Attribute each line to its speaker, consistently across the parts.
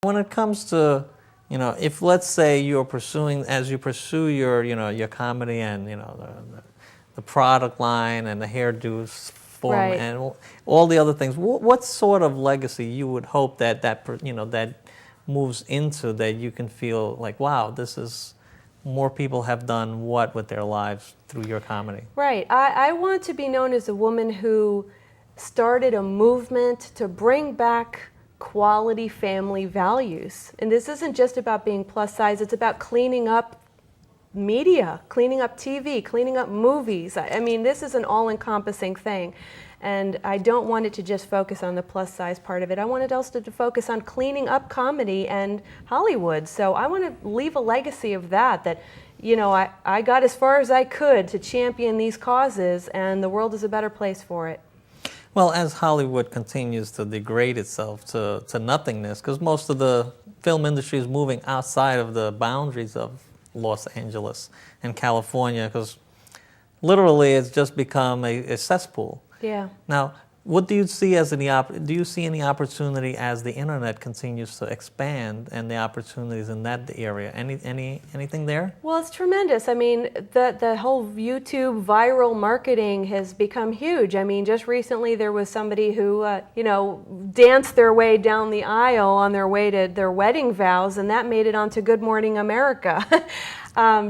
Speaker 1: When it comes to, if let's say you're pursuing, as you pursue your, your comedy and, the product line and the hairdos form
Speaker 2: Right.
Speaker 1: and all the other things, what sort of legacy you would hope that moves into, that you can feel like, wow, this is, more people have done what with their lives through your comedy?
Speaker 2: Right. I want to be known as a woman who started a movement to bring back quality family values. And this isn't just about being plus size, it's about cleaning up media, cleaning up TV, cleaning up movies. I mean, this is an all-encompassing thing. And I don't want it to just focus on the plus size part of it. I want it also to focus on cleaning up comedy and Hollywood. So I want to leave a legacy of that, I got as far as I could to champion these causes, and the world is a better place for it.
Speaker 1: Well, as Hollywood continues to degrade itself to nothingness, because most of the film industry is moving outside of the boundaries of Los Angeles and California, because literally it's just become a cesspool.
Speaker 2: Yeah.
Speaker 1: Now, what do you see as do you see any opportunity as the internet continues to expand and the opportunities in that area? Anything there?
Speaker 2: Well, it's tremendous. I mean, the whole YouTube viral marketing has become huge. I mean, just recently there was somebody who, danced their way down the aisle on their way to their wedding vows, and that made it onto Good Morning America.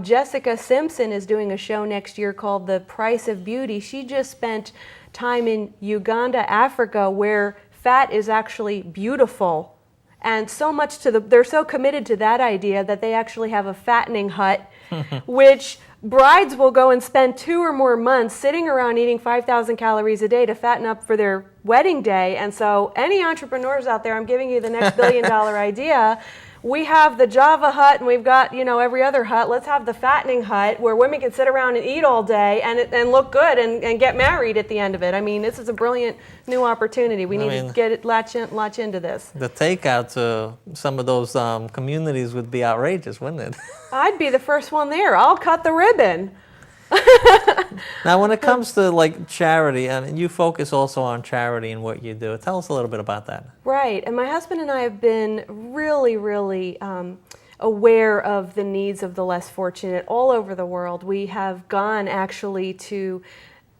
Speaker 2: Jessica Simpson is doing a show next year called The Price of Beauty. She just spent time in Uganda, Africa, where fat is actually beautiful. And so much they're so committed to that idea that they actually have a fattening hut, which brides will go and spend 2 or more months sitting around eating 5,000 calories a day to fatten up for their wedding day. And so any entrepreneurs out there, I'm giving you the next billion-dollar idea. We have the Java hut, and we've got, every other hut. Let's have the fattening hut where women can sit around and eat all day and look good and get married at the end of it. I mean, this is a brilliant new opportunity. We need to latch into this.
Speaker 1: The takeout to some of those communities would be outrageous, wouldn't it?
Speaker 2: I'd be the first one there. I'll cut the ribbon.
Speaker 1: Now, when it comes to charity, you focus also on charity in what you do. Tell us a little bit about that.
Speaker 2: Right, and my husband and I have been really, really aware of the needs of the less fortunate all over the world. We have gone actually to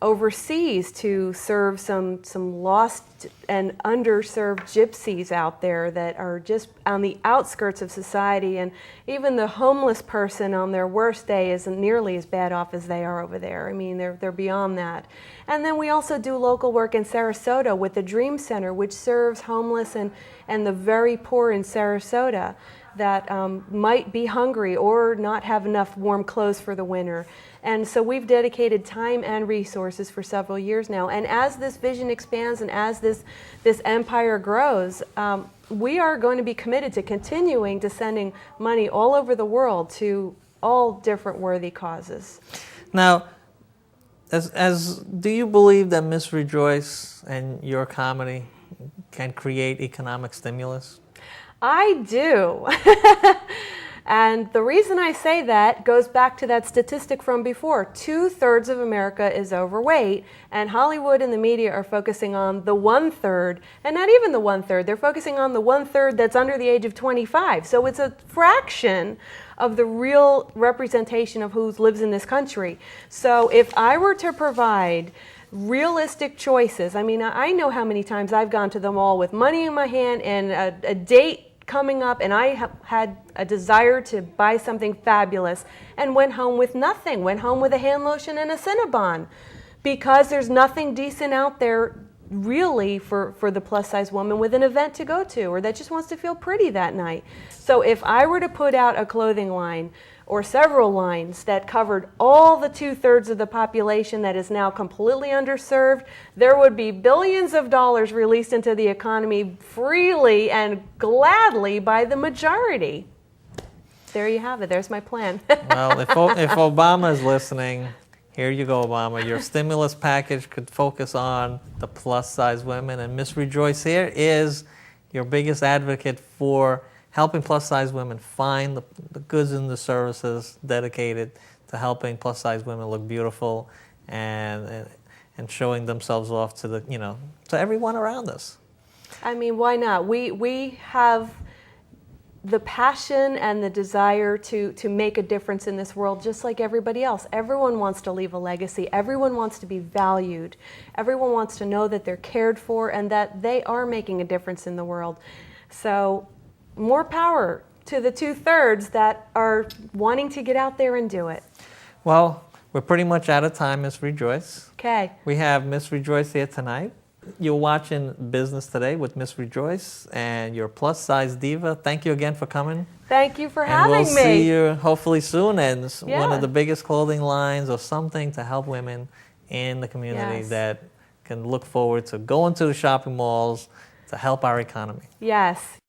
Speaker 2: overseas to serve some lost and underserved gypsies out there that are just on the outskirts of society, and even the homeless person on their worst day isn't nearly as bad off as they are over there. I mean, they're beyond that. And then we also do local work in Sarasota with the Dream Center, which serves homeless and the very poor in Sarasota that might be hungry or not have enough warm clothes for the winter. And so we've dedicated time and resources for several years now. And as this vision expands and as this empire grows, we are going to be committed to continuing to sending money all over the world to all different worthy causes.
Speaker 1: Now, do you believe that Miss Rejoice and your comedy can create economic stimulus?
Speaker 2: I do. And the reason I say that goes back to that statistic from before. 2/3 of America is overweight, and Hollywood and the media are focusing on the 1/3, and not even the 1/3. They're focusing on the 1/3 that's under the age of 25. So it's a fraction of the real representation of who lives in this country. So if I were to provide realistic choices, I mean, I know how many times I've gone to the mall with money in my hand and a date coming up, and I had a desire to buy something fabulous and went home with nothing, went home with a hand lotion and a Cinnabon, because there's nothing decent out there really for the plus size woman with an event to go to or that just wants to feel pretty that night. So if I were to put out a clothing line or several lines that covered all the 2/3 of the population that is now completely underserved, there would be billions of dollars released into the economy freely and gladly by the majority. There you have it. There's my plan.
Speaker 1: Well, if Obama is listening, here you go, Obama. Your stimulus package could focus on the plus-size women, and Miss Rejoice here is your biggest advocate for helping plus-size women find the goods and the services dedicated to helping plus-size women look beautiful and showing themselves off to to everyone around us.
Speaker 2: I mean, why not? We have the passion and the desire to make a difference in this world, just like everybody else. Everyone wants to leave a legacy. Everyone wants to be valued. Everyone wants to know that they're cared for and that they are making a difference in the world. So more power to the 2/3 that are wanting to get out there and do it.
Speaker 1: Well, we're pretty much out of time, Miss Rejoice.
Speaker 2: Okay.
Speaker 1: We have Miss Rejoice here tonight. You're watching Business Today with Miss Rejoice and your plus size diva. Thank you again for coming.
Speaker 2: Thank you for
Speaker 1: And
Speaker 2: having
Speaker 1: we'll
Speaker 2: me.
Speaker 1: see you hopefully soon and one
Speaker 2: Yeah.
Speaker 1: of the biggest clothing lines or something to help women in the community
Speaker 2: Yes.
Speaker 1: that can look forward to going to the shopping malls to help our economy.
Speaker 2: Yes.